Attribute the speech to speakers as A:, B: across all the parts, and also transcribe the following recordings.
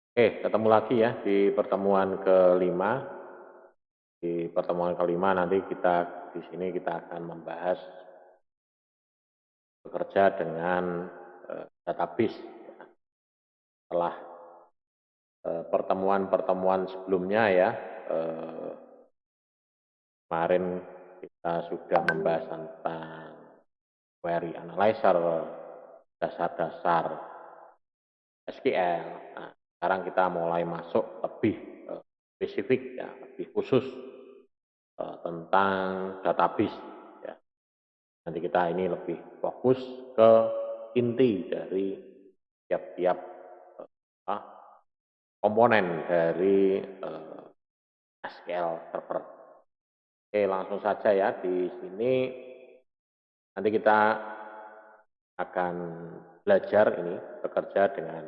A: Oke, ketemu lagi ya di pertemuan kelima. Di pertemuan kelima nanti di sini kita akan membahas bekerja dengan database. Setelah pertemuan-pertemuan sebelumnya ya, eh, kemarin kita sudah membahas tentang query analyzer, dasar-dasar SQL. Nah, sekarang kita mulai masuk lebih spesifik ya, lebih khusus tentang database. Ya. Nanti kita ini lebih fokus ke inti dari tiap-tiap uh, komponen dari SQL Server. Oke, langsung saja ya di sini nanti kita akan belajar ini bekerja dengan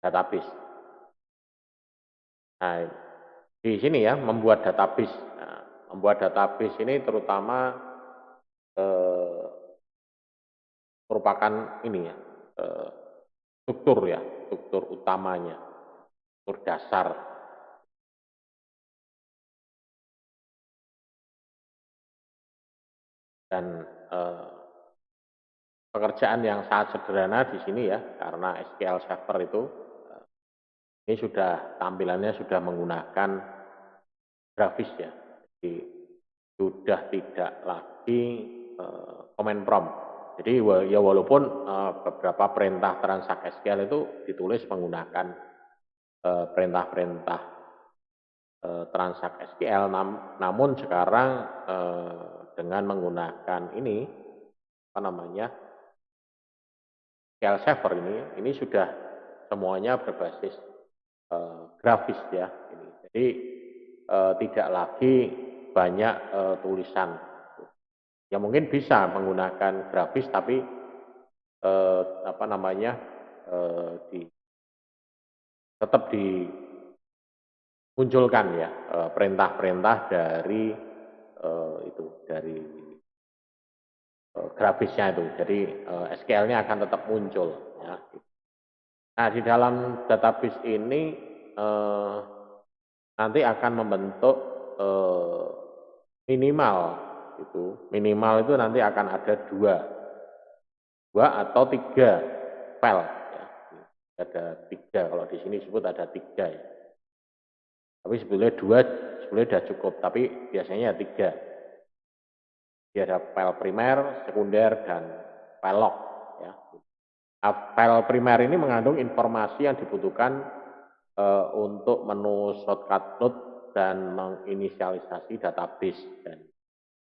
A: database. Nah, di sini ya membuat database. Nah, membuat database ini terutama eh, merupakan ini ya struktur utamanya, struktur dasar. Dan pekerjaan yang sangat sederhana di sini ya, karena SQL Server itu ini sudah tampilannya sudah menggunakan grafis ya, jadi sudah tidak lagi command prompt. Jadi ya walaupun beberapa perintah transaksi SQL itu ditulis menggunakan perintah-perintah transaksi SQL, namun sekarang dengan menggunakan ini apa namanya SQL Server ini sudah semuanya berbasis grafis ya. Jadi tidak lagi banyak tulisan. Ya mungkin bisa menggunakan grafis tapi apa namanya tetap dimunculkan ya perintah-perintah dari itu dari grafisnya itu. Jadi SQL-nya akan tetap muncul ya. Nah, di dalam database ini eh, nanti akan membentuk eh, minimal itu nanti akan ada dua atau tiga file ya. Ada tiga, kalau di sini disebut ada tiga ya. Tapi sebetulnya dua sebetulnya sudah cukup, tapi biasanya tiga. Dia ada file primer, sekunder, dan file log ya. Nah, file primer ini mengandung informasi yang dibutuhkan untuk menu shortcut root dan menginisialisasi database, dan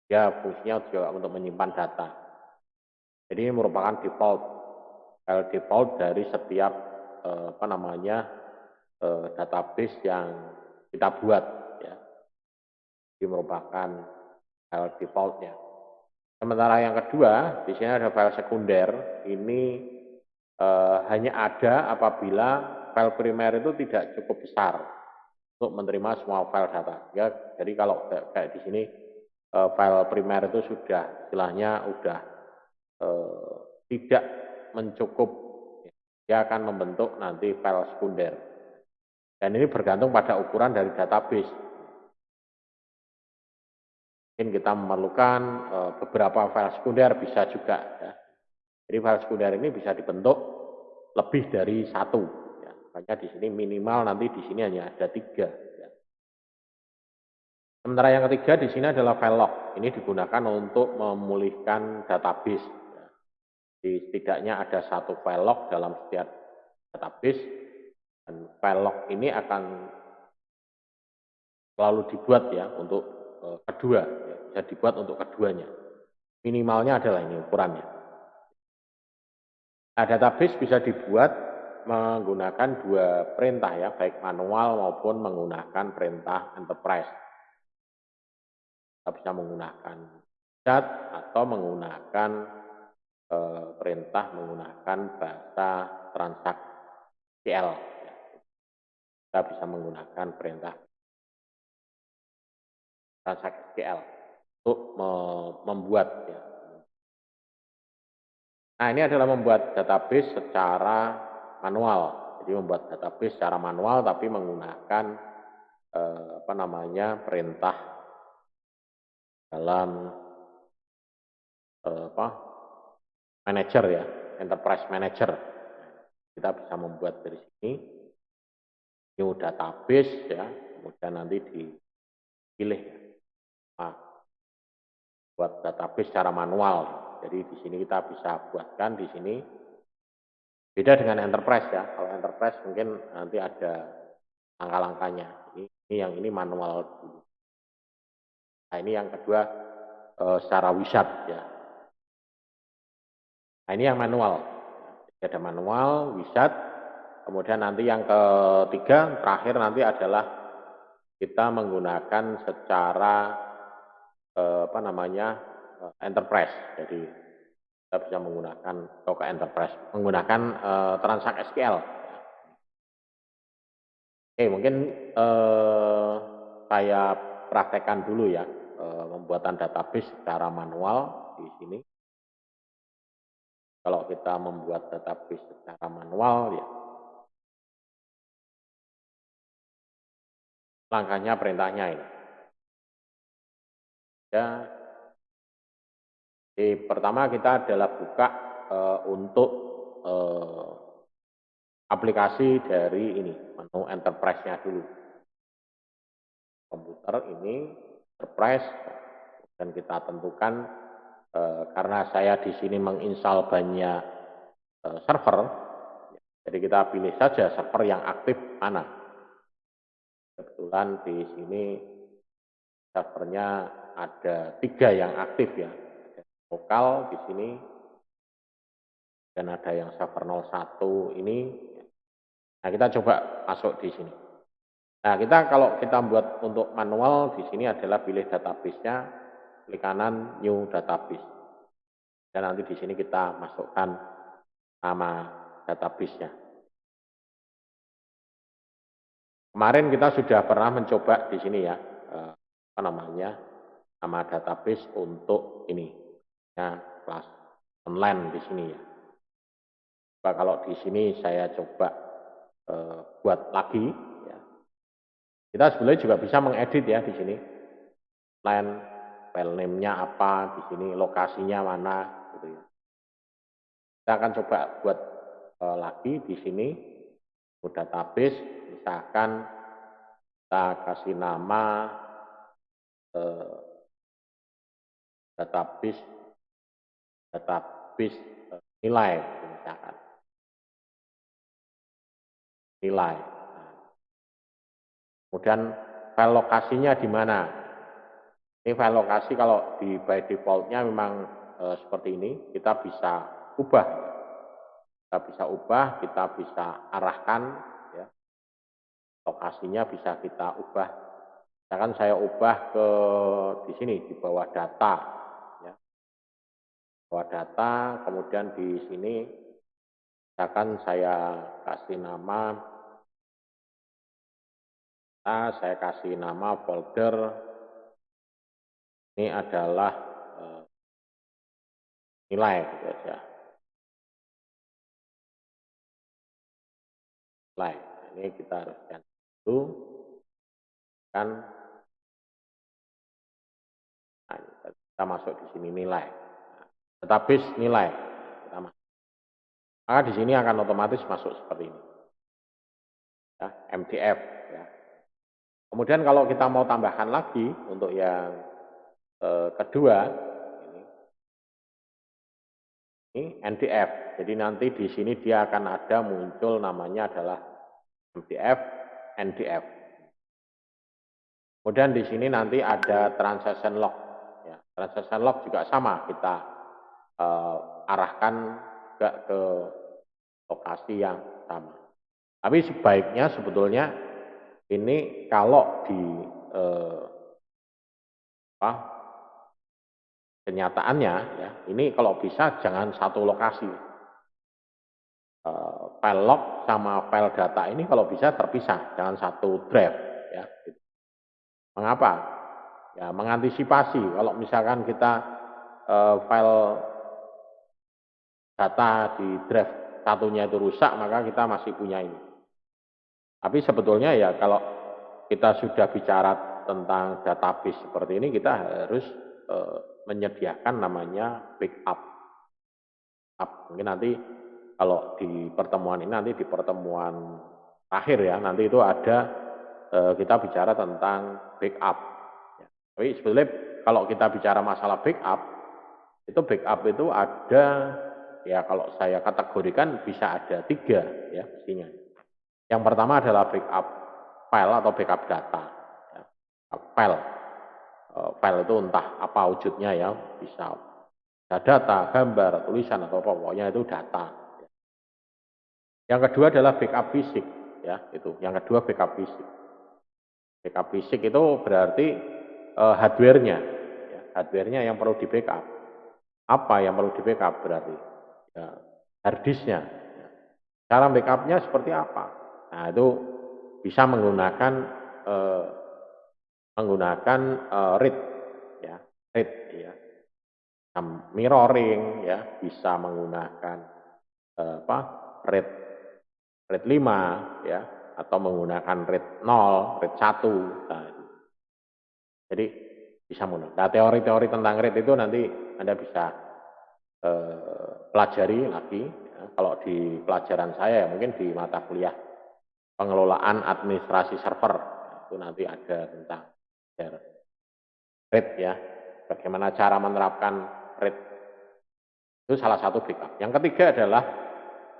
A: dia fungsinya juga untuk menyimpan data. Jadi ini merupakan file default dari setiap apa namanya database yang kita buat ya. Ini merupakan file defaultnya. Sementara yang kedua, di sini ada file sekunder. Ini hanya ada apabila file primer itu tidak cukup besar untuk menerima semua file data. Ya, jadi kalau kayak di sini file primer itu sudah istilahnya sudah tidak mencukup, dia akan membentuk nanti file sekunder. Dan ini bergantung pada ukuran dari database. Mungkin kita memerlukan beberapa file sekunder, bisa juga ya. Jadi file sekunder ini bisa dibentuk lebih dari satu ya. Makanya di sini minimal nanti di sini hanya ada tiga ya. Sementara yang ketiga di sini adalah file log. Ini digunakan untuk memulihkan database ya. Jadi setidaknya ada satu file log dalam setiap database, dan file log ini akan selalu dibuat ya untuk kedua ya. Bisa dibuat untuk keduanya. Minimalnya adalah ini ukurannya. Nah, database bisa dibuat menggunakan dua perintah ya, baik manual maupun menggunakan perintah enterprise. Kita bisa menggunakan chat atau menggunakan perintah menggunakan bahasa transaksi SQL. Kita bisa menggunakan perintah transaksi SQL untuk membuat ya. Nah, ini adalah membuat database secara manual. Jadi membuat database secara manual tapi menggunakan perintah dalam manager ya, enterprise manager. Kita bisa membuat dari sini new database ya, kemudian nanti dipilih buat database secara manual. Jadi di sini kita bisa buatkan di sini. Beda dengan enterprise ya. Kalau enterprise mungkin nanti ada langkah-langkahnya. Ini manual dulu. Nah, ini yang kedua secara wizard ya. Nah, ini yang manual. Jadi ada manual, wizard. Kemudian nanti yang ketiga, terakhir nanti adalah kita menggunakan secara enterprise. Jadi kita bisa menggunakan atau ke enterprise menggunakan transaksi SQL. Oke, mungkin saya praktekkan dulu ya pembuatan database secara manual di sini. Kalau kita membuat database secara manual ya langkahnya perintahnya ini. Ya, pertama kita adalah buka untuk aplikasi dari ini menu enterprise-nya dulu. Komputer ini enterprise dan kita tentukan karena saya di sini menginstal banyak server, jadi kita pilih saja server yang aktif mana. Kebetulan di sini servernya ada 3 yang aktif ya, ada lokal di sini dan ada yang server 01 ini. Nah, kita coba masuk di sini. Nah, kalau kita buat untuk manual di sini adalah pilih database-nya, klik kanan new database. Dan nanti di sini kita masukkan nama database-nya. Kemarin kita sudah pernah mencoba di sini ya, nama database untuk ini, ya, kelas online di sini ya. Coba kalau di sini saya coba buat lagi, ya. Kita sebenarnya juga bisa mengedit ya di sini, file name-nya apa, di sini lokasinya mana, gitu ya. Kita akan coba buat lagi di sini, database, misalkan kita kasih nama database nilai, misalkan nilai. Kemudian file lokasinya di mana? Ini file lokasi kalau di by default-nya memang seperti ini. Kita bisa ubah. Kita bisa arahkan ya. Lokasinya bisa kita ubah. Misalkan saya ubah ke di sini di bawah data ya. Bawah data, kemudian di sini misalkan saya kasih nama folder ini adalah nilai gitu aja. Nilai. Ini kita harus ganti dulu kan. Nah, kita masuk di sini nilai. Database nilai. Maka di sini akan otomatis masuk seperti ini. Ya, MDF ya. Kemudian kalau kita mau tambahkan lagi untuk yang kedua ini NDF. Jadi nanti di sini dia akan ada muncul namanya adalah MDF, NDF. Kemudian di sini nanti ada transaction log. Ya, transaction log juga sama, kita arahkan juga ke lokasi yang sama. Tapi sebaiknya sebetulnya ini kalau di kenyataannya ya, ini kalau bisa jangan satu lokasi. File log sama file data ini kalau bisa terpisah, jangan satu drive ya. Mengapa? Ya, mengantisipasi kalau misalkan kita file data di drive satunya itu rusak, maka kita masih punya ini. Tapi sebetulnya ya kalau kita sudah bicara tentang database seperti ini, kita harus menyediakan namanya backup. Mungkin nanti kalau di pertemuan ini, nanti di pertemuan akhir ya, nanti itu ada kita bicara tentang backup. Ya. Tapi sebetulnya kalau kita bicara masalah backup itu ada, ya kalau saya kategorikan bisa ada 3 ya mestinya. Yang pertama adalah backup file atau backup data. Ya. File, file itu entah apa wujudnya ya, bisa data, gambar, tulisan atau apa, pokoknya itu data. Yang kedua adalah backup fisik, ya itu. Yang kedua backup fisik. Backup fisik itu berarti hardware-nya, ya, hardware-nya yang perlu di backup. Apa yang perlu di backup berarti? Ya, hard disk-nya. Ya. Cara backup-nya seperti apa? Nah itu bisa menggunakan RAID, ya, RAID, ya, mirroring, ya, bisa menggunakan RAID 5 ya, atau menggunakan RAID 0, RAID 1. Nah, jadi bisa menggunakan. Nah, teori-teori tentang RAID itu nanti Anda bisa pelajari lagi. Ya. Kalau di pelajaran saya ya mungkin di mata kuliah pengelolaan administrasi server, itu nanti ada tentang RAID ya. Bagaimana cara menerapkan RAID. Itu salah satu backup. Yang ketiga adalah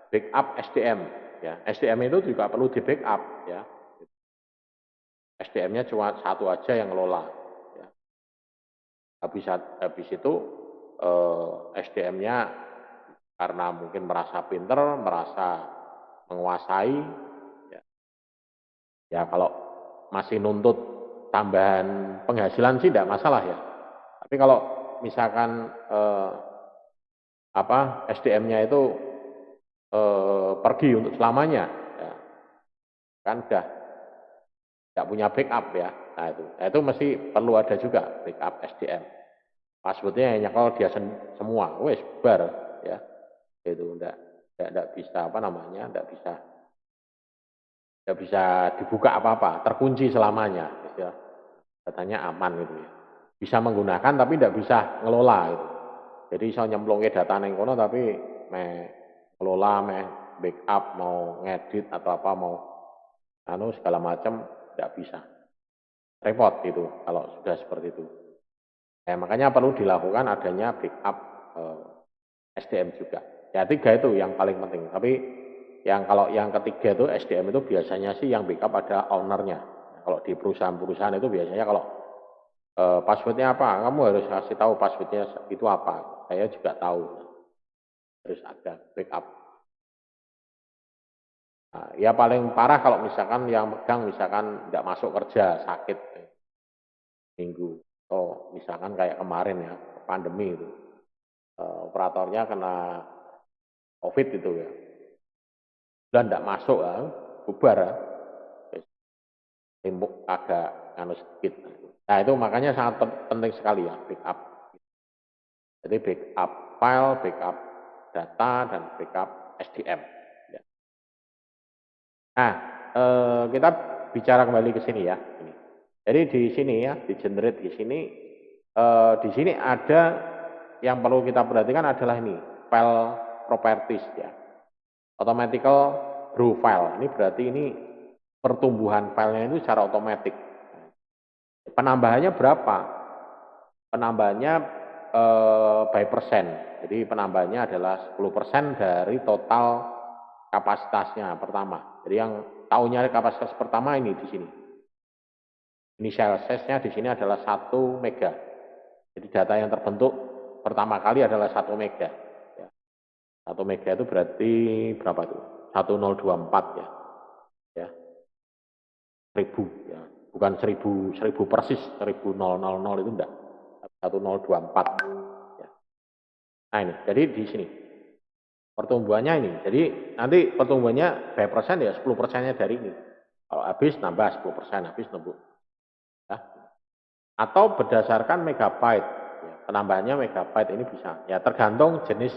A: backup SDM. Ya, SDM itu juga perlu di backup. Ya. SDM-nya cuma satu aja yang ngelola. Ya. Habis itu SDM-nya karena mungkin merasa pinter, merasa menguasai. Ya, ya kalau masih nuntut tambahan penghasilan sih tidak masalah ya. Tapi kalau misalkan SDM-nya itu pergi untuk selamanya, ya, kan sudah tidak punya backup ya. Nah itu mesti perlu ada juga backup SDM. Passwordnya nyekal dia semua, wes bar ya. Itu tidak bisa tidak bisa dibuka apa-apa, terkunci selamanya. Ya. Datanya aman gitu ya. Bisa menggunakan tapi tidak bisa ngelola gitu. Jadi saya nyemplungin data neng kono tapi ngelola, backup, mau ngedit atau apa mau segala macam tidak bisa. Repot itu kalau sudah seperti itu. Ya, makanya perlu dilakukan adanya backup SDM juga. Ya 3 itu yang paling penting. Tapi kalau yang ketiga itu SDM itu biasanya sih yang backup ada ownernya. Nah, kalau di perusahaan-perusahaan itu biasanya kalau passwordnya apa, kamu harus kasih tahu passwordnya itu apa. Saya juga tahu. Harus ada backup. Nah, ya paling parah kalau misalkan yang megang misalkan tidak masuk kerja, sakit minggu. Oh, misalkan kayak kemarin ya, pandemi itu. Operatornya kena COVID itu ya. Dan tidak masuk ya, bubar ya. Timbuk agak sedikit. Nah itu makanya sangat penting sekali ya, backup. Jadi backup file, backup data, dan backup SDM. Ya. Nah, kita bicara kembali ke sini ya. Jadi di sini ya, di generate di sini ada yang perlu kita perhatikan adalah ini, file properties ya. Automatical grow file. Ini berarti ini pertumbuhan filenya itu secara otomatis. Penambahannya berapa? Penambahannya by persen. Jadi penambahannya adalah 10% dari total kapasitasnya pertama. Jadi yang tahunya kapasitas pertama ini di sini. Initial size-nya di sini adalah 1 mega. Jadi data yang terbentuk pertama kali adalah 1 mega. 1 mega itu berarti berapa itu? 1024 ya. Ya. 1000 ya. Bukan 1000 persis, 1000 itu enggak. 1024 ya. Nah ini, jadi di sini pertumbuhannya ini. Jadi nanti pertumbuhannya by persen ya 10%-nya dari ini. Kalau habis nambah 10%, habis nambah. Ya. Atau berdasarkan megabyte. Ya, penambahannya megabyte ini bisa. Ya tergantung jenis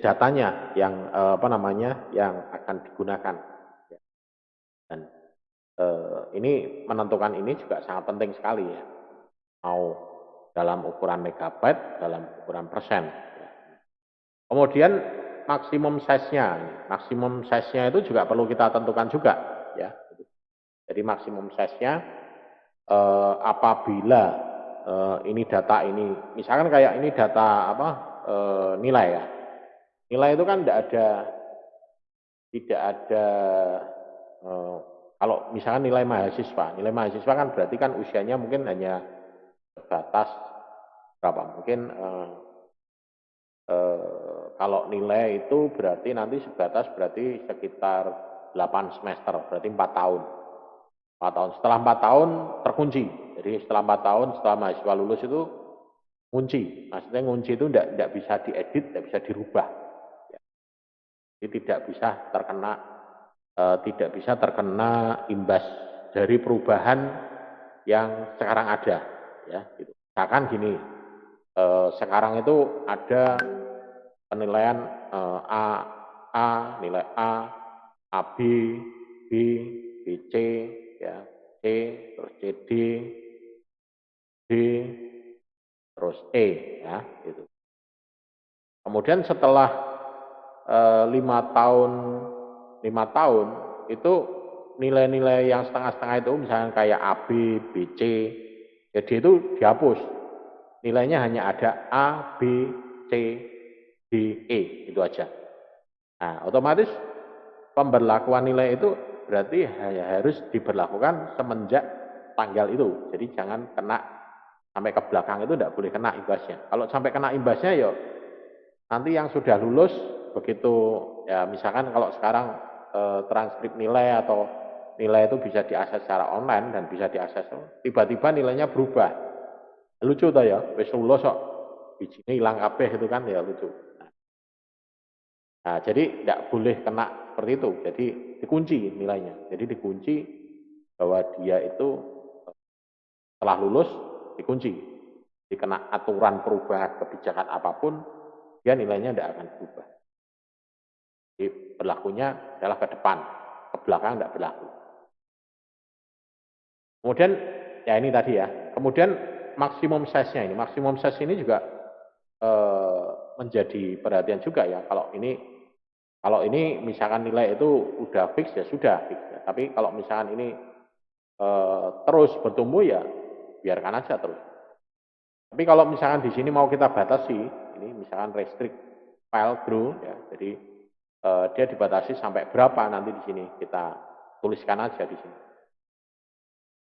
A: datanya yang yang akan digunakan. Dan ini menentukan ini juga sangat penting sekali ya. Mau dalam ukuran megabyte, dalam ukuran persen. Ya. Kemudian maksimum size-nya itu juga perlu kita tentukan juga ya. Jadi maksimum size-nya apabila ini data ini, misalkan kayak ini data apa nilai ya. Nilai itu kan tidak ada kalau misalkan nilai mahasiswa kan berarti kan usianya mungkin hanya sebatas berapa? Mungkin kalau nilai itu berarti nanti sebatas berarti sekitar 8 semester, berarti 4 tahun. 4 tahun. Setelah 4 tahun terkunci. Jadi setelah 4 tahun, setelah mahasiswa lulus itu kunci. Maksudnya kunci itu tidak bisa diedit, tidak bisa dirubah. Jadi tidak bisa terkena imbas dari perubahan yang sekarang ada. Ya, gitu. Misalkan gini, sekarang itu ada penilaian nilai AB, B, BC, ya, C, terus CD, D, terus E, ya, gitu. Kemudian setelah 5 tahun itu nilai-nilai yang setengah-setengah itu misalnya kayak AB, BC, jadi itu dihapus. Nilainya hanya ada A, B, C, D, E, itu aja. Nah, otomatis pemberlakuan nilai itu berarti harus diberlakukan semenjak tanggal itu. Jadi jangan kena sampai ke belakang itu tidak boleh kena imbasnya. Kalau sampai kena imbasnya ya nanti yang sudah lulus begitu ya misalkan kalau sekarang transkrip nilai atau nilai itu bisa diakses secara online dan bisa diakses tiba-tiba nilainya berubah. Lucu tuh ya, wis lulus kok bijinya hilang kabeh itu kan ya lucu. Nah, jadi tidak boleh kena seperti itu. Jadi dikunci nilainya. Jadi dikunci bahwa dia itu setelah lulus dikunci. Dikena aturan perubahan kebijakan apapun, dia nilainya tidak akan berubah. Jadi berlakunya adalah ke depan, ke belakang tidak berlaku. Kemudian ya ini tadi ya. Kemudian maksimum size-nya ini, maksimum size ini juga menjadi perhatian juga ya. Kalau ini misalkan nilai itu udah fix ya sudah fix ya. Tapi kalau misalkan ini terus bertumbuh ya biarkan aja terus. Tapi kalau misalkan di sini mau kita batasi, ini misalkan restrict file grow ya. Jadi dia dibatasi sampai berapa nanti di sini kita tuliskan aja di sini.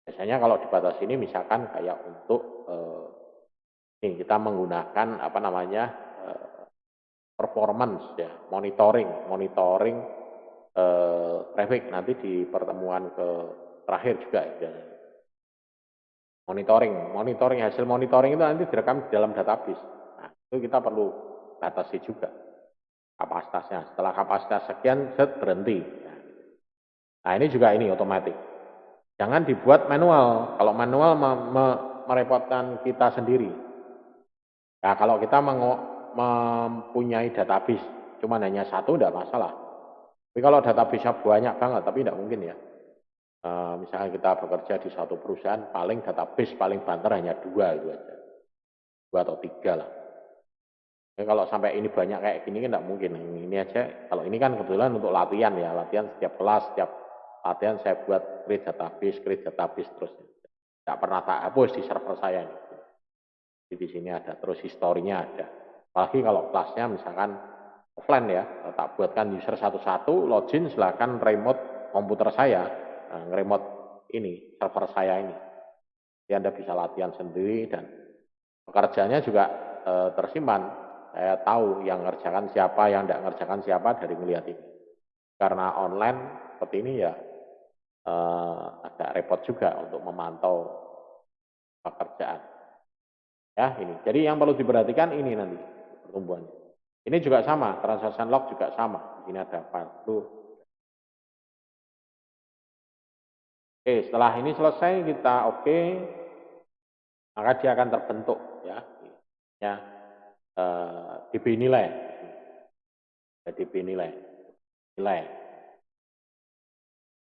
A: Biasanya kalau dibatasi ini misalkan kayak untuk ini kita menggunakan apa namanya performance ya, monitoring traffic nanti di pertemuan terakhir juga ya. Monitoring hasil monitoring itu nanti direkam di dalam database. Nah, itu kita perlu batasi juga kapasitasnya. Setelah kapasitas sekian, set berhenti. Nah, ini juga ini otomatis. Jangan dibuat manual. Kalau manual merepotkan kita sendiri. Nah, kalau kita mempunyai database cuma hanya satu, tidak masalah. Tapi kalau database-nya banyak banget, tapi tidak mungkin ya. Misalnya kita bekerja di satu perusahaan, paling database paling banter hanya 2 itu aja. 2 atau 3 lah. Jadi kalau sampai ini banyak kayak gini kan tidak mungkin. Ini aja, kalau ini kan kebetulan untuk latihan ya, latihan setiap kelas, setiap latihan saya buat create database terus. Tidak pernah tak hapus di server saya. Jadi di sini ada, terus historinya ada. Apalagi kalau kelasnya misalkan offline ya, tak buatkan user satu-satu, login silakan remote komputer saya, remote ini, server saya ini. Jadi Anda bisa latihan sendiri dan pekerjaannya juga tersimpan. Saya tahu yang ngerjakan siapa, yang tidak ngerjakan siapa dari melihat ini. Karena online seperti ini ya agak repot juga untuk memantau pekerjaan. Ya ini. Jadi yang perlu diperhatikan ini nanti pertumbuhannya. Ini juga sama, transaction log juga sama. Di sini ada file. Oke, setelah ini selesai kita oke, maka dia akan terbentuk ya. Ya, DB nilai. DB nilai.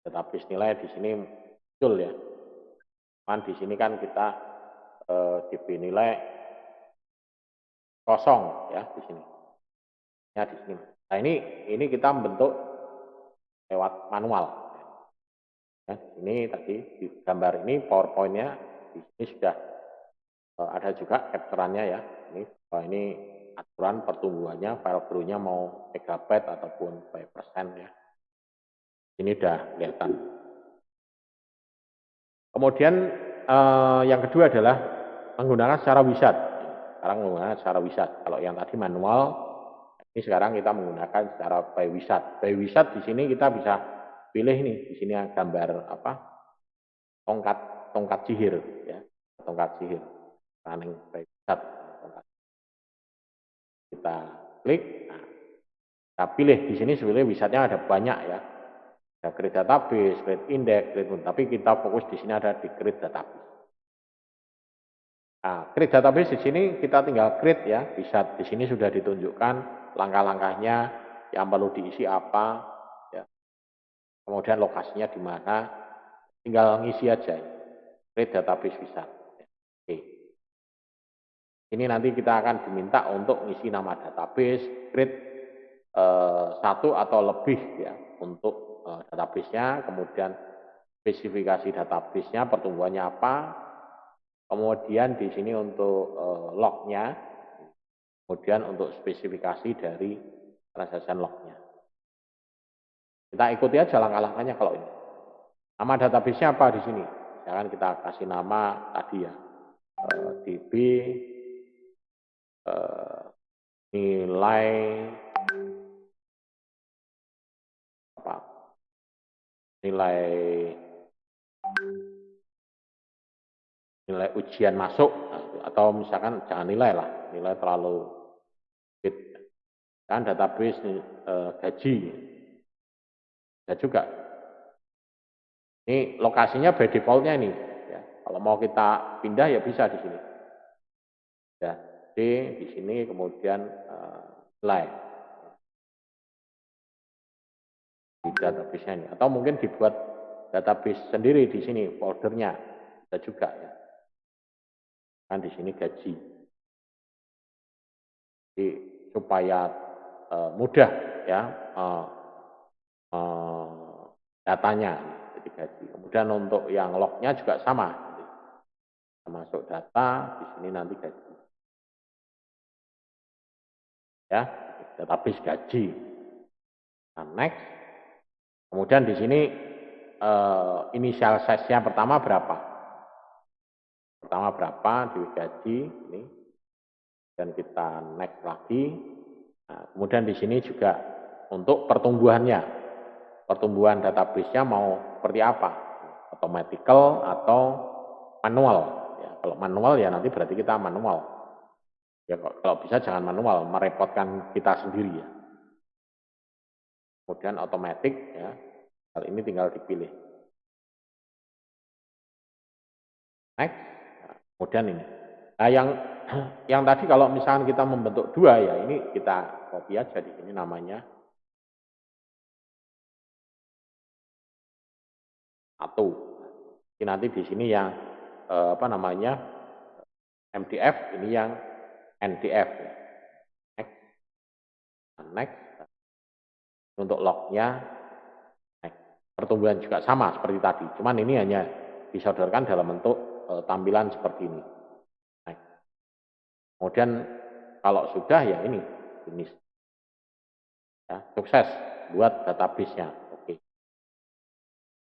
A: database nilai di sini muncul ya. Cuman di sini kan kita DB nilai kosong ya di sini. Ya di sini. Nah ini kita membentuk lewat manual. Ya, ini tadi di gambar ini PowerPoint-nya di sini sudah ada juga capturannya ya. Ini aturan pertumbuhannya, file grow-nya mau megabyte ataupun by persen ya. Ini udah kelihatan. Kemudian yang kedua adalah menggunakan secara wizard. Sekarang menggunakan secara wizard. Kalau yang tadi manual, ini sekarang kita menggunakan secara by wizard. By wizard di sini kita bisa pilih nih, di sini gambar apa? Tongkat sihir ya. Tongkat sihir. Running by wizard. Kita klik, nah, kita pilih di sini sebenarnya wizardnya ada banyak ya. Ada create database, create index, tapi kita fokus di sini ada di create database. Nah, create database di sini kita tinggal create ya, bisa di sini sudah ditunjukkan langkah-langkahnya yang perlu diisi apa, ya. Kemudian lokasinya di mana, tinggal ngisi aja. Create database bisa. Oke. Ini nanti kita akan diminta untuk ngisi nama database, create satu atau lebih ya untuk database-nya, kemudian spesifikasi database-nya, pertumbuhannya apa, kemudian di sini untuk log-nya, kemudian untuk spesifikasi dari transaction log-nya. Kita ikuti aja langkah-langkahnya kalau ini. Nama database-nya apa di sini? Jangan kita kasih nama tadi ya, DB nilai apa? Nilai ujian masuk, atau misalkan jangan nilai lah, nilai terlalu sedikit. Kan database gaji bisa juga. Ini lokasinya by defaultnya ini. Ya. Kalau mau kita pindah ya bisa di sini. Ya, di sini kemudian nilai di database-nya ini. Atau mungkin dibuat database sendiri di sini foldernya bisa juga ya. Kan di sini gaji. Jadi supaya mudah ya datanya jadi gaji. Kemudian untuk yang lognya juga sama. Masuk data di sini nanti gaji. Ya, database gaji. Nah, next. Kemudian di sini inisial size-nya pertama berapa? Pertama berapa di gaji ini. Dan kita next lagi. Nah, kemudian di sini juga untuk pertumbuhannya. Pertumbuhan database-nya mau seperti apa? Automatical atau manual. Ya, kalau manual ya nanti berarti kita manual. Ya kalau bisa jangan manual, merepotkan kita sendiri ya. Kemudian otomatis ya. Hal ini tinggal dipilih. Next. Nah, kemudian ini. Nah, yang tadi kalau misalkan kita membentuk dua ya, ini kita copy aja di sini namanya satu. Ini nanti di sini yang apa namanya MDF, ini yang NDF. Next. Next. Untuk lognya, next. Pertumbuhan juga sama seperti tadi. Cuman ini hanya disodorkan dalam bentuk tampilan seperti ini. Next. Kemudian kalau sudah ya ini finish. Ya, sukses buat database-nya. Oke.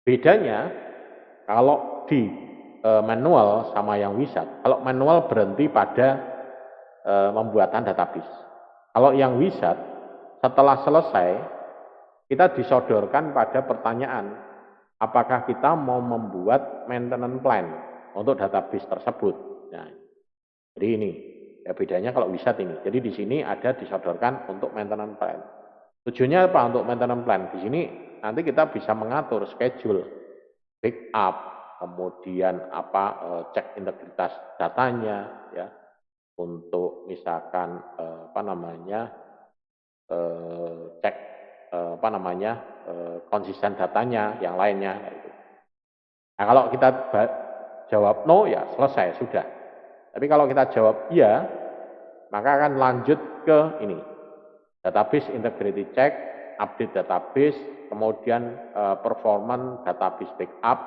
A: Bedanya kalau di manual sama yang wizard, kalau manual berhenti pada pembuatan database. Kalau yang wizard setelah selesai kita disodorkan pada pertanyaan apakah kita mau membuat maintenance plan untuk database tersebut. Nah, jadi ini ya bedanya kalau wizard ini. Jadi di sini ada disodorkan untuk maintenance plan. Tujuannya apa untuk maintenance plan? Di sini nanti kita bisa mengatur schedule, backup, kemudian apa cek integritas datanya, ya, untuk misalkan apa namanya cek konsisten datanya, yang lainnya. Gitu. Nah kalau kita jawab no ya selesai sudah. Tapi kalau kita jawab iya, maka akan lanjut ke ini database integrity check, update database, kemudian performance database backup,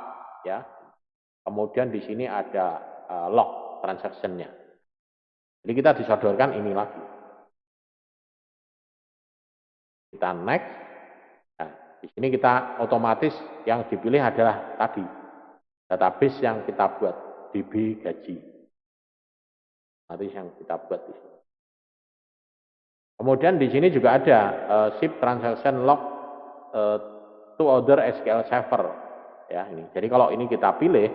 A: ya. Kemudian di sini ada log transaction-nya. Jadi kita disodorkan ini lagi. Kita next. Nah, di sini kita otomatis yang dipilih adalah tadi database yang kita buat DB gaji. Nanti yang kita buat di sini. Kemudian di sini juga ada ship transaction log to other SQL server. Ya, ini. Jadi kalau ini kita pilih,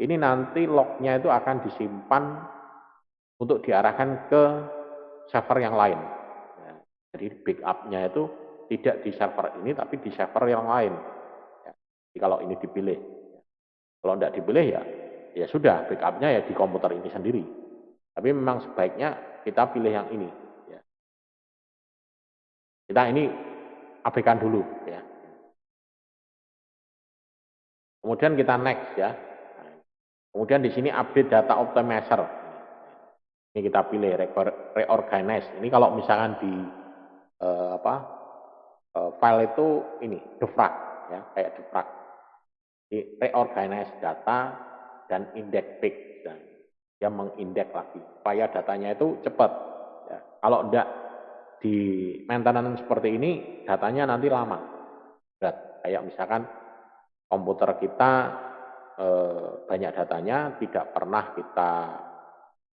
A: ini nanti lognya itu akan disimpan untuk diarahkan ke server yang lain. Ya, jadi backupnya itu tidak di server ini, tapi di server yang lain. Ya, jadi kalau ini dipilih, kalau tidak dipilih ya sudah backupnya ya di komputer ini sendiri. Tapi memang sebaiknya kita pilih yang ini. Ya. Kita ini abaikan dulu. Ya. Kemudian kita next ya. Kemudian di sini update data optimizer. Ini kita pilih reorganize. Ini kalau misalkan di file itu ini defrag ya, kayak defrag. Di reorganize data dan index peak. Dan dia mengindeks lagi supaya datanya itu cepat. Ya. Kalau enggak di maintenance seperti ini, datanya nanti lama. Berat. Kayak misalkan komputer kita banyak datanya tidak pernah kita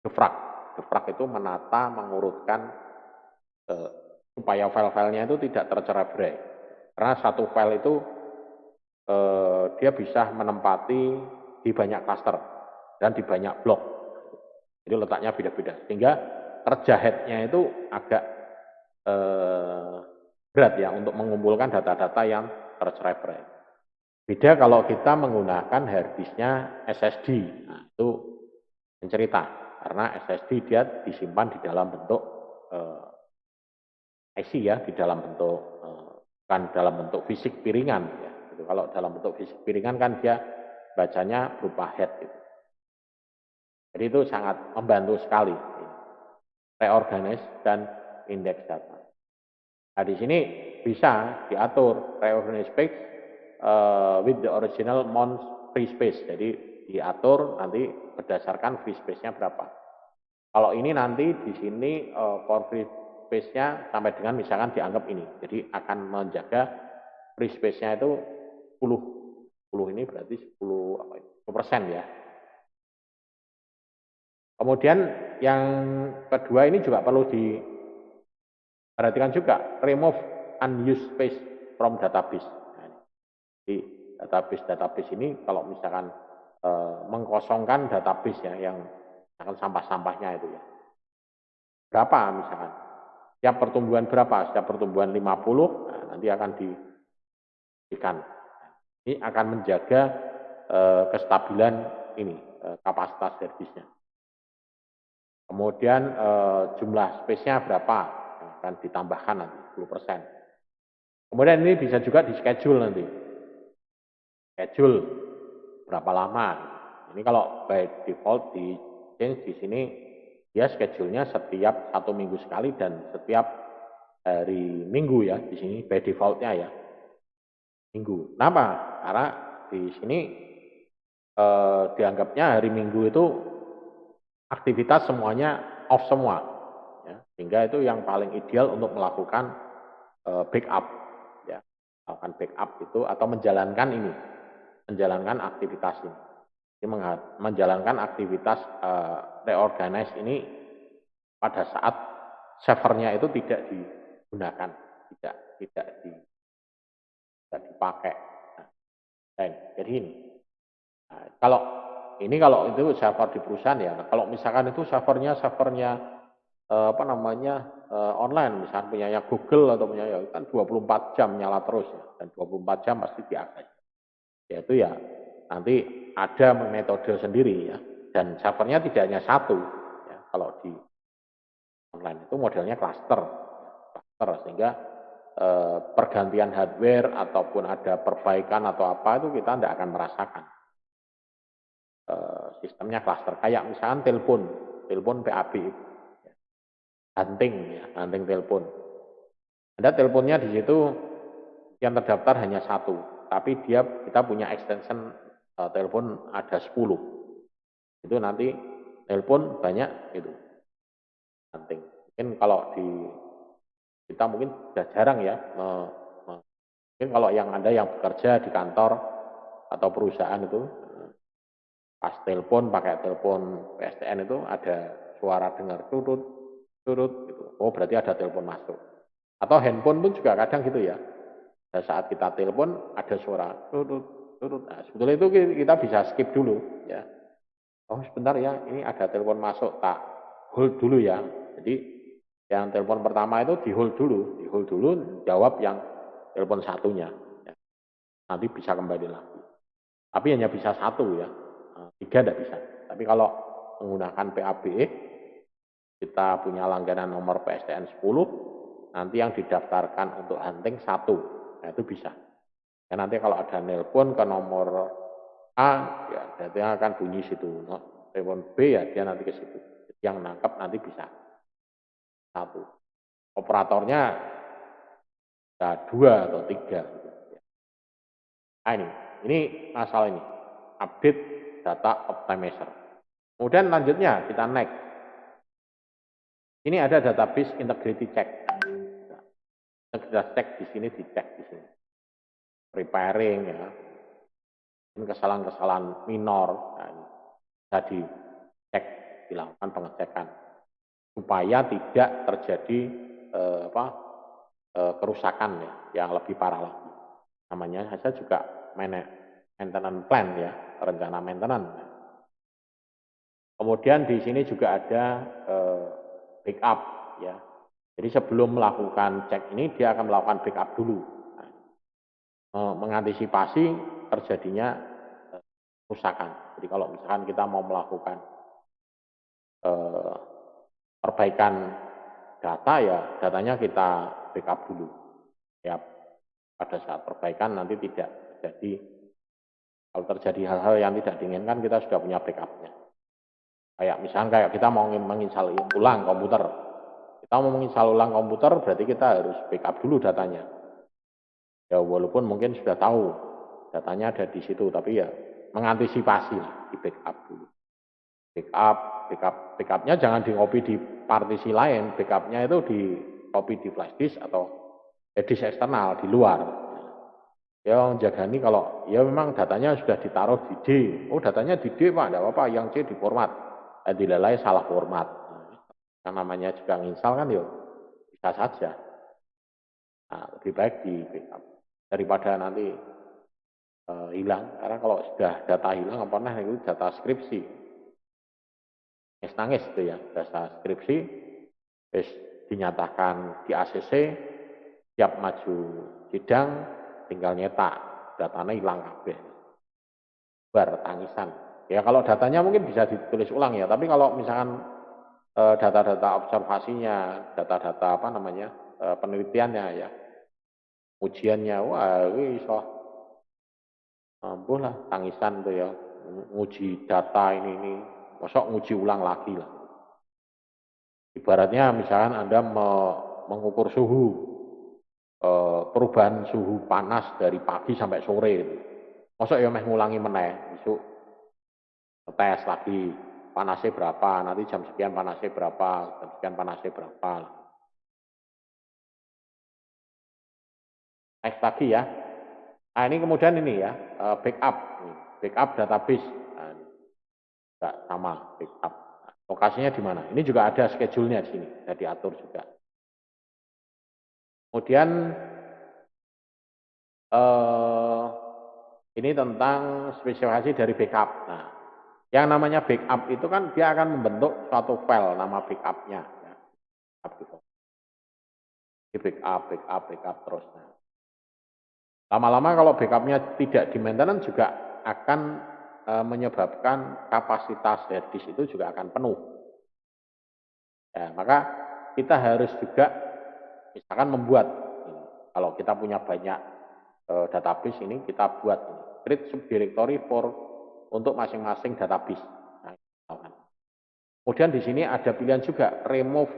A: defrag. Defrag itu menata, mengurutkan supaya file-filenya itu tidak tercerai-berai. Karena satu file itu dia bisa menempati di banyak cluster dan di banyak blok. Jadi letaknya beda-beda. Sehingga kerja head-nya itu agak berat ya untuk mengumpulkan data-data yang tercerai-berai. Beda kalau kita menggunakan hard disk-nya SSD. Nah, itu mencerita. Karena SSD dia disimpan di dalam bentuk IC ya, di dalam bentuk bukan dalam bentuk fisik piringan ya. Gitu. Kalau dalam bentuk fisik piringan kan dia bacanya berupa head gitu. Jadi itu sangat membantu sekali. Reorganize dan indeks data. Nah, di sini bisa diatur reorganize page with the original mount free space. Jadi diatur nanti berdasarkan free space-nya berapa. Kalau ini nanti di sini for free space-nya sampai dengan misalkan dianggap ini. Jadi akan menjaga free space-nya itu 10 ini berarti 10% ya. Kemudian yang kedua ini juga perlu diperhatikan juga, remove unused space from database. Nah, di database ini kalau misalkan mengkosongkan database ya, yang misalkan sampah-sampahnya itu ya. Berapa misalkan? Setiap pertumbuhan berapa? Setiap pertumbuhan 50, nah, nanti akan diberikan. Ini akan menjaga kestabilan ini, kapasitas servisnya. Kemudian jumlah space-nya berapa? Akan ditambahkan nanti 10%. Kemudian ini bisa juga di schedule nanti. Schedule berapa lama? Ini kalau by default di change di sini dia schedule-nya setiap 1 minggu sekali dan setiap hari Minggu ya di sini by default-nya ya. Minggu. Kenapa? Karena di sini dianggapnya hari Minggu itu aktivitas semuanya off semua, ya. Sehingga itu yang paling ideal untuk melakukan backup, ya. Melakukan backup itu atau menjalankan aktivitas ini. Jadi menjalankan aktivitas reorganize ini pada saat servernya itu tidak digunakan, tidak dipakai. Nah, jadi ini. Nah, kalau itu server di perusahaan ya. Nah, kalau misalkan itu servernya online, misalkan punyanya Google atau punya kan 24 jam nyala terus ya, dan 24 jam pasti diakses. Yaitu ya nanti ada metode sendiri ya, dan servernya tidak hanya satu ya. Kalau di online itu modelnya cluster sehingga pergantian hardware ataupun ada perbaikan atau apa itu kita tidak akan merasakan. Sistemnya cluster. Kayak misalkan telepon PAB, hunting ya, hunting telepon. Ada teleponnya di situ yang terdaftar hanya satu, tapi kita punya extension telepon ada 10. Itu nanti telepon banyak itu hunting. Mungkin kalau kita mungkin sudah jarang ya. Mungkin kalau yang ada yang bekerja di kantor atau perusahaan itu pas telepon pakai telepon PSTN itu ada suara dengar turut gitu. Oh berarti ada telepon masuk. Atau handphone pun juga kadang gitu ya. Pada saat kita telepon ada suara turut. Nah, sebetulnya itu kita bisa skip dulu ya. Oh sebentar ya, ini ada telepon masuk, tak hold dulu ya. Jadi yang telepon pertama itu di hold dulu, jawab yang telepon satunya. Ya. Nanti bisa kembali lagi. Tapi hanya bisa satu ya, 3 tidak bisa. Tapi kalau menggunakan PABE, kita punya langganan nomor PSTN 10, nanti yang didaftarkan untuk hunting 1, nah itu bisa. Ya, nanti kalau ada nelpon ke nomor A, ya berarti akan bunyi situ. No, telepon B ya dia nanti ke situ. Jadi yang nangkap nanti bisa 1. Operatornya bisa 2 atau 3. Gitu. Nah ini masalah ini. Update data optimizer. Kemudian lanjutnya kita next. Ini ada database integrity check. Integritas check di sini dicek di sini. Preparing ya. Kesalahan-kesalahan minor nah, bisa dicek, dilakukan pengecekan supaya tidak terjadi kerusakan ya yang lebih parah lagi. Namanya saja juga maintenance plan ya, rencana maintenance. Kemudian di sini juga ada backup ya. Jadi sebelum melakukan cek ini dia akan melakukan backup dulu. Mengantisipasi terjadinya kerusakan. Jadi kalau misalkan kita mau melakukan perbaikan data ya datanya kita backup dulu. Ya pada saat perbaikan nanti tidak terjadi, kalau terjadi hal-hal yang tidak diinginkan kita sudah punya backupnya. Kayak kita mau menginstal ulang komputer. Kita mau menginstal ulang komputer berarti kita harus backup dulu datanya. Ya walaupun mungkin sudah tahu datanya ada di situ, tapi ya mengantisipasi lah, di backup dulu. Backupnya jangan di copy di partisi lain, backupnya itu di copy di flash disk atau disk eksternal di luar. Ya jaga ini kalau ya memang datanya sudah ditaruh di D, oh datanya di D Pak, tidak apa-apa, yang C di format, tidak lain salah format. Yang namanya juga nginstal kan ya bisa saja. Nah, lebih baik di backup daripada nanti hilang, karena kalau sudah data hilang apa nah itu data skripsi, nangis itu ya, data skripsi, terus dinyatakan di ACC, siap maju sidang, tinggal nyetak, datanya hilang kabeh, bar tangisan. Ya kalau datanya mungkin bisa ditulis ulang ya, tapi kalau misalkan data-data observasinya, data-data apa namanya penelitiannya ya, ujiannya, wah ini so ampuh lah tangisan tuh ya, nguji data ini masuk nguji ulang lagi lah. Ibaratnya misalkan Anda mengukur suhu, perubahan suhu panas dari pagi sampai sore itu. Masuk ya ngulangi meneh, besok tes lagi panasnya berapa, nanti jam sekian panasnya berapa, jam sekian panasnya berapa. Next lagi ya. Nah ini kemudian ini ya, backup database. Nah, sama backup. Nah, lokasinya di mana? Ini juga ada schedule-nya di sini, sudah diatur juga. Kemudian ini tentang spesifikasi dari backup. Nah, yang namanya backup itu kan dia akan membentuk suatu file nama backupnya. Ya. Backup terus. Nah, lama-lama kalau backupnya tidak di maintenance juga akan menyebabkan kapasitas hard disk itu juga akan penuh. Ya, maka kita harus juga misalkan membuat kalau kita punya banyak database ini kita buat create subdirectory untuk masing-masing database. Nah, kemudian di sini ada pilihan juga remove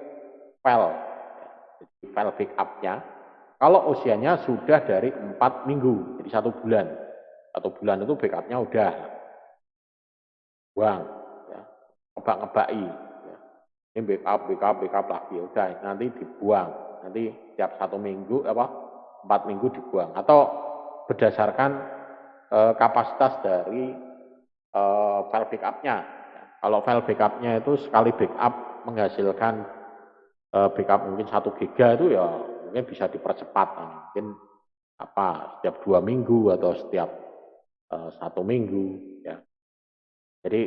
A: file, jadi file backupnya. Kalau usianya sudah dari 4 minggu, jadi 1 bulan. 1 bulan itu backupnya udah buang, ya. Ngebak-ngebai. Ya. Ini backup lagi, udah nanti dibuang. Nanti tiap 1 minggu 4 minggu dibuang. Atau berdasarkan kapasitas dari file backupnya. Ya. Kalau file backupnya itu sekali backup menghasilkan backup mungkin 1 giga itu ya mungkin bisa dipercepat, mungkin setiap 2 minggu atau setiap 1 minggu, ya. Jadi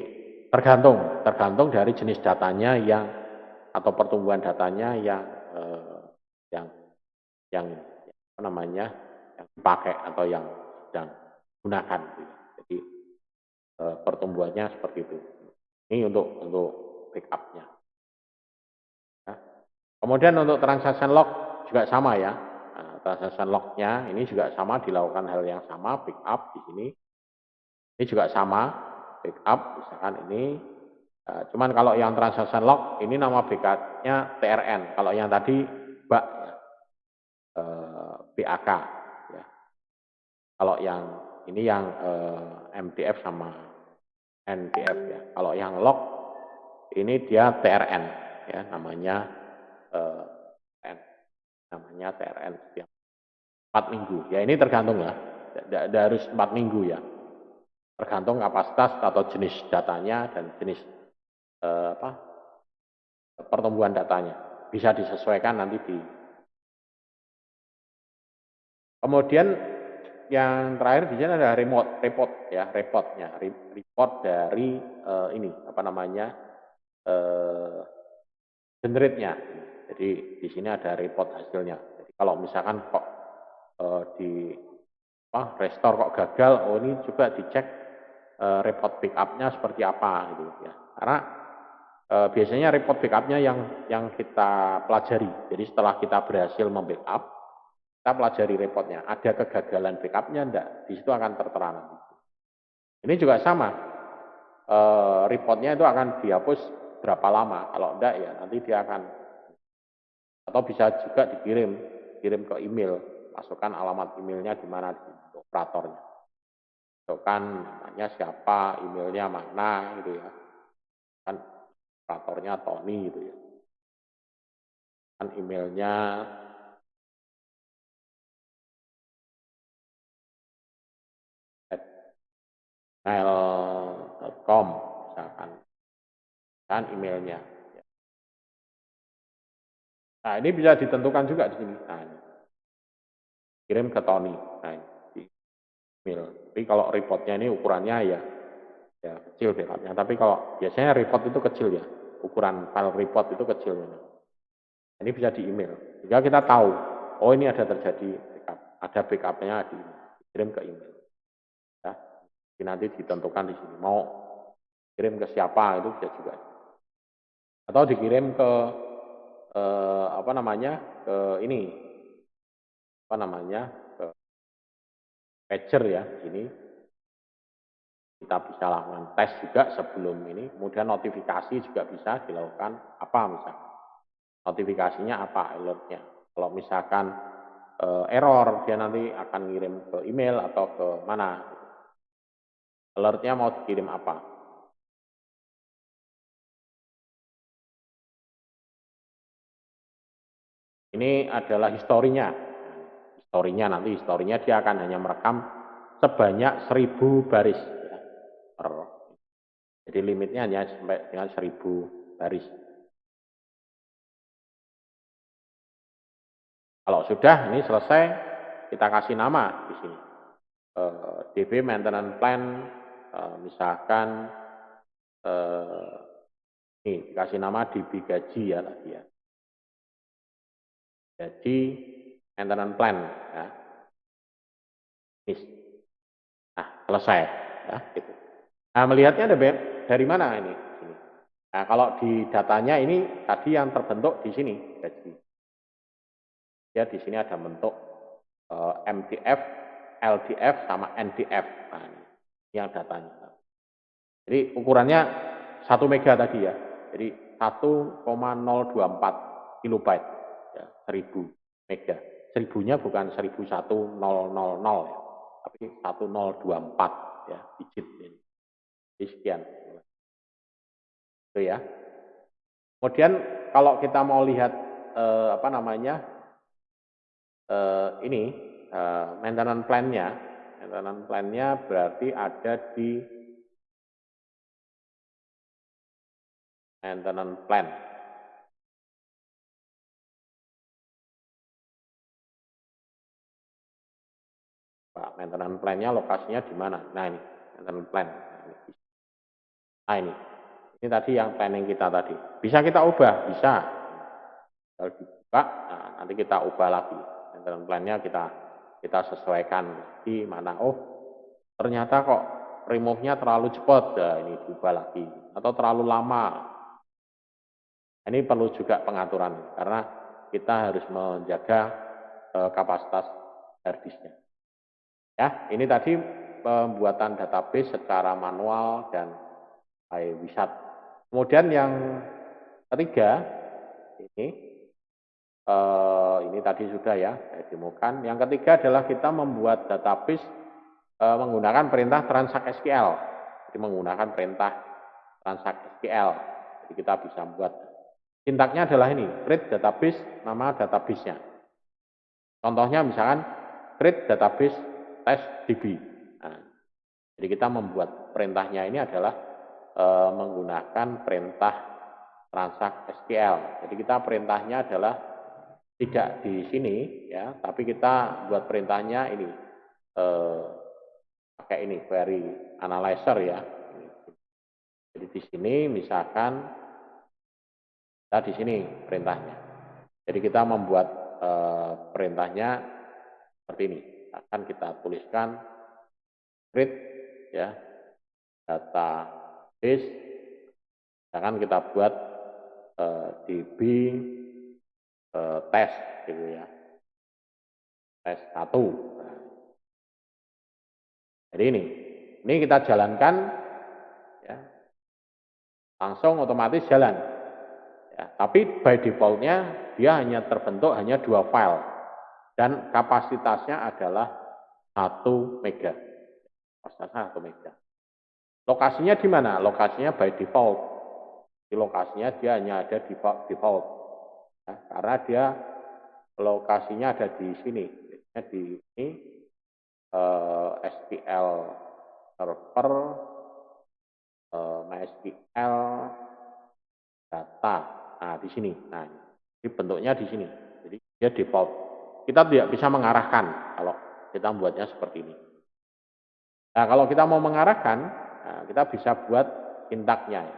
A: tergantung dari jenis datanya atau pertumbuhan datanya yang yang apa namanya yang dipakai atau yang sedang digunakan. Jadi pertumbuhannya seperti itu. Ini untuk backupnya. Ya. Kemudian untuk transaction log juga sama ya. Nah, transaction lognya ini juga sama, dilakukan hal yang sama, backup di sini. Ini juga sama, backup misalkan ini. Cuman kalau yang transaction log ini nama backupnya TRN. Kalau yang tadi BAK, BAK. Ya. Kalau yang ini yang MDF sama NDF ya. Kalau yang log ini dia TRN ya, namanya TRN setiap 4 minggu. Ya ini tergantung lah, tidak harus 4 minggu ya. Tergantung kapasitas atau jenis datanya dan jenis pertumbuhan datanya. Bisa disesuaikan nanti di. Kemudian yang terakhir di sini ada report dari generate-nya. Jadi di sini ada report hasilnya. Jadi kalau misalkan kok restore kok gagal, ini juga dicek report backup-nya seperti apa gitu ya. Karena biasanya report backup-nya yang kita pelajari. Jadi setelah kita berhasil membackup, kita pelajari reportnya. Ada kegagalan backup-nya enggak? Di situ akan tertera nanti. Ini juga sama. Reportnya itu akan dihapus berapa lama. Kalau enggak ya nanti dia akan, atau bisa juga kirim ke email. Masukkan alamat emailnya di mana untuk operatornya. Masukkan namanya siapa, emailnya mana gitu ya. Kan operatornya Tony gitu ya. Kan emailnya mail.com misalkan, kan emailnya. Nah ini bisa ditentukan juga di sini. Nah, ini. Kirim ke Tony. Nah ini di email. Tapi kalau reportnya ini ukurannya ya kecil backupnya. Tapi kalau biasanya report itu kecil ya, ukuran file report itu kecil. Ini bisa di email. Sehingga kita tahu, oh ini ada terjadi backup, ada backupnya dikirim ke email. Ya, nanti ditentukan di sini mau kirim ke siapa itu bisa juga. Atau dikirim ke ke pager ya, ini kita bisa lakukan tes juga sebelum ini, kemudian notifikasi juga bisa dilakukan misalkan. Notifikasinya alertnya. Kalau misalkan error, dia nanti akan ngirim ke email atau ke mana. Alertnya mau dikirim apa. Ini adalah historinya. Historinya dia akan hanya merekam sebanyak 1000 baris. Jadi limitnya hanya sampai dengan 1000 baris. Kalau sudah ini selesai, kita kasih nama di sini. DB maintenance plan, misalkan ini dikasih nama DB gaji ya tadi ya. Jadi maintenance plan ya. Nah, selesai ya gitu. Nah, melihatnya dari mana ini? Nah, kalau di datanya ini tadi yang terbentuk di sini gaji. Ya, di sini ada bentuk MDF, LDF, sama NDF. Nah, ini yang datanya. Jadi ukurannya 1 mega tadi ya. Jadi 1,024 kilobyte ya, 1000 mega. 1000-nya bukan 1001.000 ya, tapi 1024 ya, digit ini. Jadi sekian. Itu ya. Kemudian kalau kita mau lihat apa namanya ini maintenance plan-nya berarti ada di maintenance plan. Pak, maintenance plan-nya lokasinya di mana? Nah ini maintenance plan. Nah ini tadi yang planning kita tadi. Bisa kita ubah, bisa. Kalau dibuka, nah, nanti kita ubah lagi. Maintenance plan-nya kita sesuaikan di mana. Oh, ternyata kok remove-nya terlalu cepat. Nah, ini diubah lagi. Atau terlalu lama. Ini perlu juga pengaturan karena kita harus menjaga kapasitas hard disk-nya. Ya, ini tadi pembuatan database secara manual dan by wizard. Kemudian yang ketiga ini tadi sudah ya saya demokan. Yang ketiga adalah kita membuat database menggunakan perintah transact SQL. Jadi menggunakan perintah transact SQL. Jadi kita bisa membuat sintaknya adalah ini, create database, nama database-nya. Contohnya misalkan create database test DB. Nah, jadi kita membuat perintahnya ini adalah menggunakan perintah transact SQL. Jadi kita perintahnya adalah tidak di sini ya, tapi kita buat perintahnya ini pakai ini query analyzer ya. Jadi di sini misalkan kita di sini perintahnya. Jadi kita membuat perintahnya seperti ini. Akan kita tuliskan create ya database. Misalkan kita buat DB tes gitu ya. Tes 1. Nah, jadi ini kita jalankan ya. Langsung otomatis jalan. Ya, tapi by defaultnya dia hanya terbentuk hanya 2 file dan kapasitasnya adalah 1 mega. Kapasitasnya 1 mega. Lokasinya di mana? Lokasinya by default. Di lokasinya dia hanya ada di default. Ya, karena dia lokasinya ada di sini. Di sini SQL server MySQL data. Nah, di sini. Nah, ini bentuknya di sini. Jadi dia default. Kita tidak bisa mengarahkan kalau kita membuatnya seperti ini. Nah, kalau kita mau mengarahkan, nah, kita bisa buat sintaknya. Ya.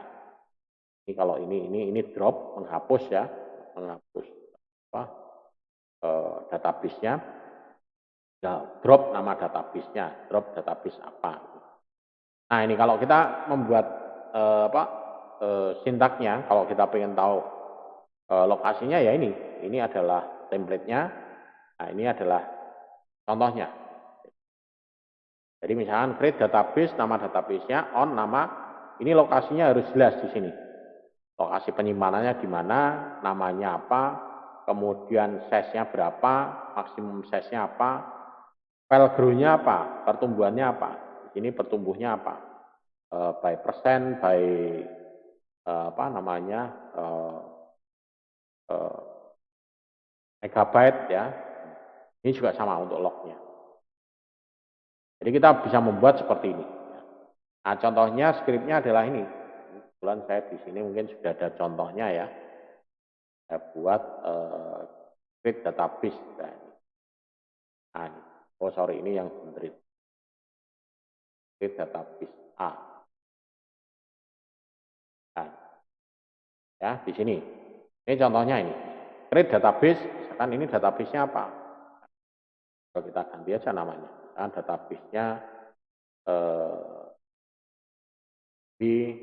A: Ini kalau ini drop, menghapus ya, menghapus apa database-nya. Ya, drop nama database-nya, drop database apa. Nah, ini kalau kita membuat sintaknya, kalau kita pengen tahu lokasinya ya ini adalah template-nya. Nah, ini adalah contohnya. Jadi misalkan create database, nama database-nya on, nama, ini lokasinya harus jelas di sini. Lokasi penyimpanannya di mana, namanya apa, kemudian size-nya berapa, maksimum size-nya apa, file grow-nya apa, pertumbuhannya apa. Ini pertumbuhnya apa? By persen, by apa namanya megabyte ya. Ini juga sama untuk lognya. Jadi kita bisa membuat seperti ini. Nah, contohnya skripnya adalah ini. Kebetulan saya di sini mungkin sudah ada contohnya ya. Saya buat create database. Nah, oh sorry ini yang benar. Create database A. Nah, ya di sini. Ini contohnya ini. Create database, misalkan ini database-nya apa? Kalau kita ganti aja namanya. Nah, database-nya di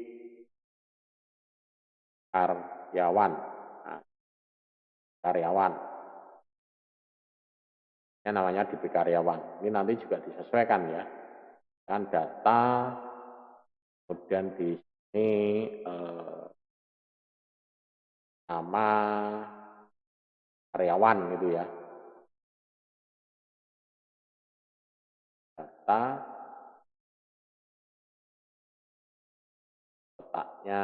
A: karyawan. Nah, karyawan. Ini namanya DP karyawan. Ini nanti juga disesuaikan ya. Kan data, kemudian di sini nama karyawan gitu ya. Data, letaknya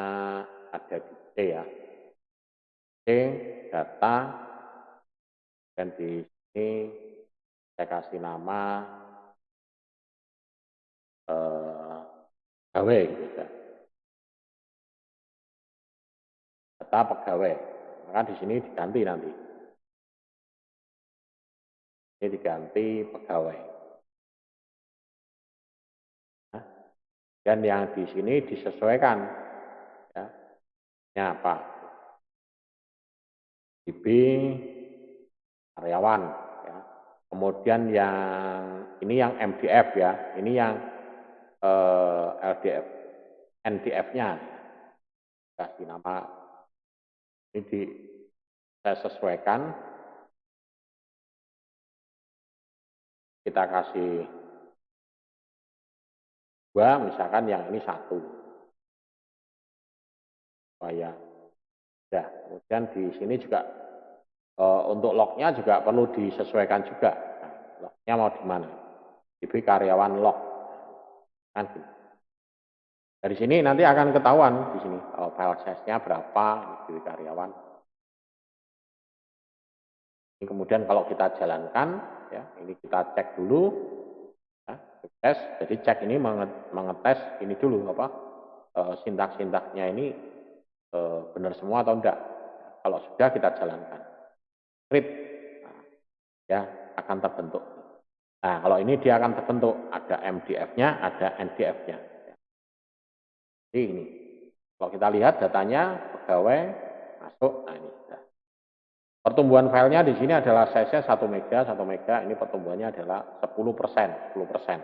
A: ada di C ya. C, data, dan di sini saya kasih nama pegawai gitu ya. Data pegawai. Maka di sini diganti nanti. Ini diganti pegawai. Nah, dan yang di sini disesuaikan ya. Ini apa? DB karyawan ya. Kemudian yang ini yang MDF ya. Ini yang LDF, NDF-nya. Kasih nama ini saya sesuaikan. Kita kasih 2, misalkan yang ini 1. Supaya ya, kemudian di sini juga untuk lognya juga perlu disesuaikan juga. Nah, lognya mau di mana? DB karyawan log. Kan gitu. Dari sini nanti akan ketahuan di sini file size-nya berapa DB karyawan. Ini kemudian kalau kita jalankan ya, ini kita cek dulu ya, tes. Jadi cek ini mengetes ini dulu apa sintaks-sintaksnya ini benar semua atau enggak. Kalau sudah kita jalankan. Script ya akan terbentuk. Nah, kalau ini dia akan terbentuk ada MDF-nya, ada NDF-nya. Jadi ini. Kalau kita lihat datanya pegawai masuk, nah ini sudah. Pertumbuhan filenya di sini adalah size-nya 1 mega, 1 mega. Ini pertumbuhannya adalah 10%, 10%.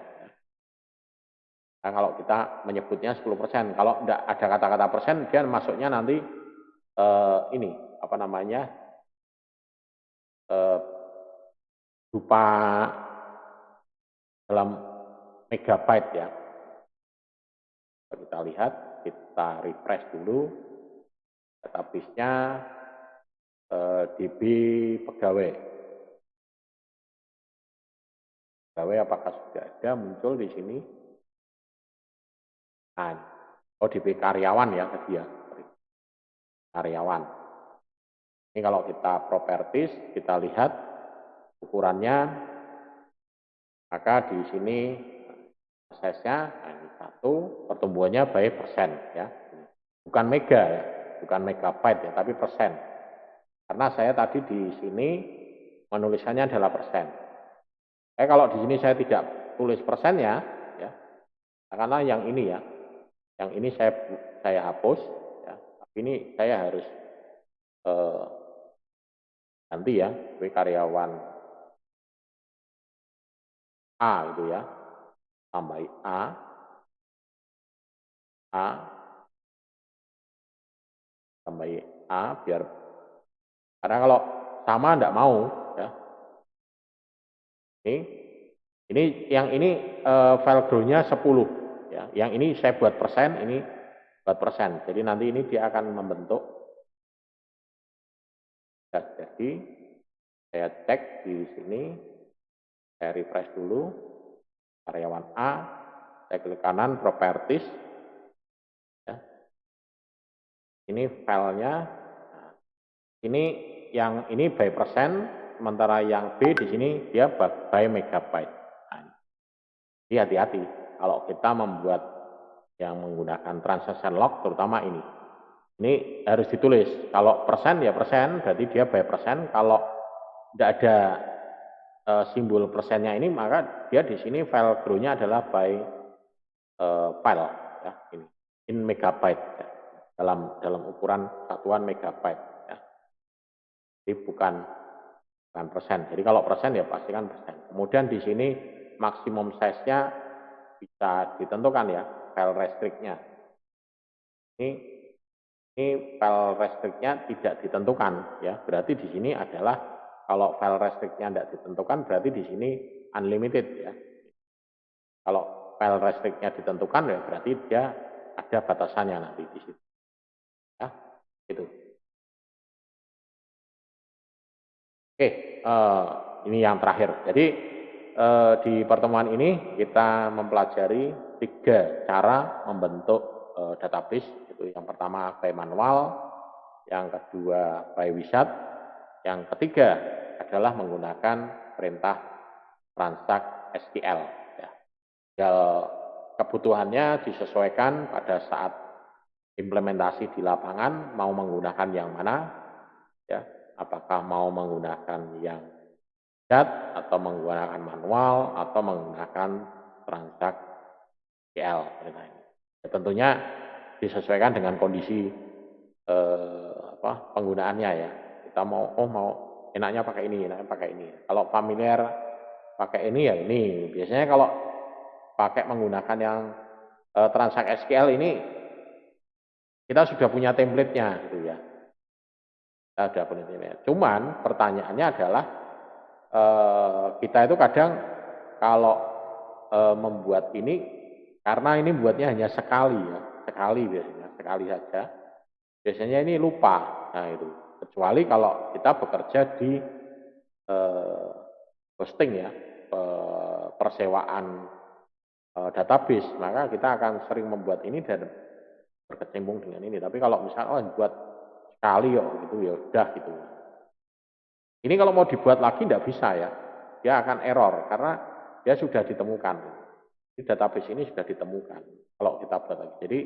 A: Nah, kalau kita menyebutnya 10%, kalau tidak ada kata-kata persen, dia masuknya nanti ini apa namanya berupa dalam megabyte ya. Kita lihat, kita refresh dulu database-nya DB pegawai. Pegawai apakah sudah ada muncul di sini? Nah, DB karyawan ya tadi ya. Karyawan. Ini kalau kita properties, kita lihat ukurannya, maka di sini size-nya nah ini 1, pertumbuhannya by persen ya. Bukan mega ya, bukan megabyte ya, tapi persen. Karena saya tadi di sini menulisannya adalah persen. Kalau di sini saya tidak tulis persen ya, karena yang ini ya, yang ini saya hapus, ya. Tapi ini saya harus ganti ya, karyawan A itu ya, tambah A, tambah A biar, karena kalau sama enggak mau ya. Ini yang ini file grow-nya 10 ya. Yang ini saya buat persen, ini buat persen. Jadi nanti ini dia akan membentuk. Jadi saya cek di sini, saya refresh dulu karyawan A, saya klik kanan properties. Ya. Ini filenya. Nah, ini yang ini by persen, sementara yang B di sini dia by megabyte. Nah, jadi hati-hati kalau kita membuat yang menggunakan transaction log, terutama ini. Ini harus ditulis. Kalau persen ya persen, berarti dia by persen. Kalau tidak ada simbol persennya ini, maka dia di sini file grow-nya adalah by file ya, ini in megabyte ya, dalam ukuran satuan megabyte ya. Jadi bukan persen. Jadi kalau persen ya pastikan persen. Kemudian di sini maksimum size-nya bisa ditentukan ya, file restrict-nya. Ini file restrict-nya tidak ditentukan ya. Berarti di sini adalah Kalau file restrictnya tidak ditentukan berarti di sini unlimited ya. Kalau file restrictnya ditentukan ya berarti dia ada batasannya nanti di situ. Ya, itu. Oke, ini yang terakhir. Jadi di pertemuan ini kita mempelajari 3 cara membentuk database. Itu yang pertama by manual, yang kedua by wizard, yang ketiga adalah menggunakan perintah transact SQL. Ya. Kebutuhannya disesuaikan pada saat implementasi di lapangan mau menggunakan yang mana, ya, apakah mau menggunakan yang dat atau menggunakan manual atau menggunakan transact SQL. Ya, tentunya disesuaikan dengan kondisi penggunaannya ya. Kita mau enaknya pakai ini, enaknya pakai ini. Kalau familiar pakai ini ya ini. Biasanya kalau pakai menggunakan yang transact SQL ini kita sudah punya template-nya gitu ya. Kita sudah punya template. Cuman pertanyaannya adalah kita itu kadang kalau membuat ini karena ini buatnya hanya sekali ya, sekali biasanya, sekali saja. Biasanya ini lupa. Nah, itu. Kecuali kalau kita bekerja di hosting ya, persewaan database, maka kita akan sering membuat ini dan berkecimpung dengan ini. Tapi kalau misalnya buat sekali gitu ya udah gitu. Ini kalau mau dibuat lagi tidak bisa ya, dia akan error karena dia sudah ditemukan. Di database ini sudah ditemukan. Kalau kita buat lagi, jadi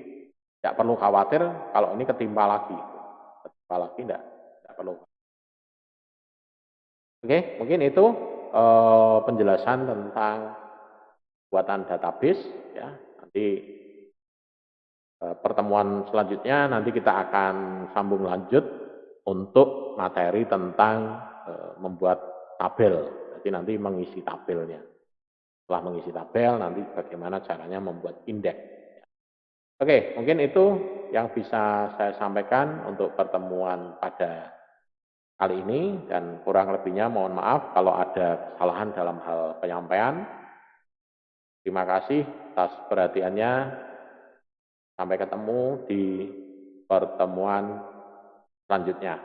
A: tidak perlu khawatir kalau ini ketimpa lagi. Ketimpa lagi tidak perlu. Oke, mungkin itu penjelasan tentang buatan database ya. Nanti pertemuan selanjutnya nanti kita akan sambung lanjut untuk materi tentang membuat tabel. Jadi nanti mengisi tabelnya. Setelah mengisi tabel nanti bagaimana caranya membuat indeks. Oke, mungkin itu yang bisa saya sampaikan untuk pertemuan pada kali ini dan kurang lebihnya mohon maaf kalau ada kesalahan dalam hal penyampaian. Terima kasih atas perhatiannya. Sampai ketemu di pertemuan selanjutnya.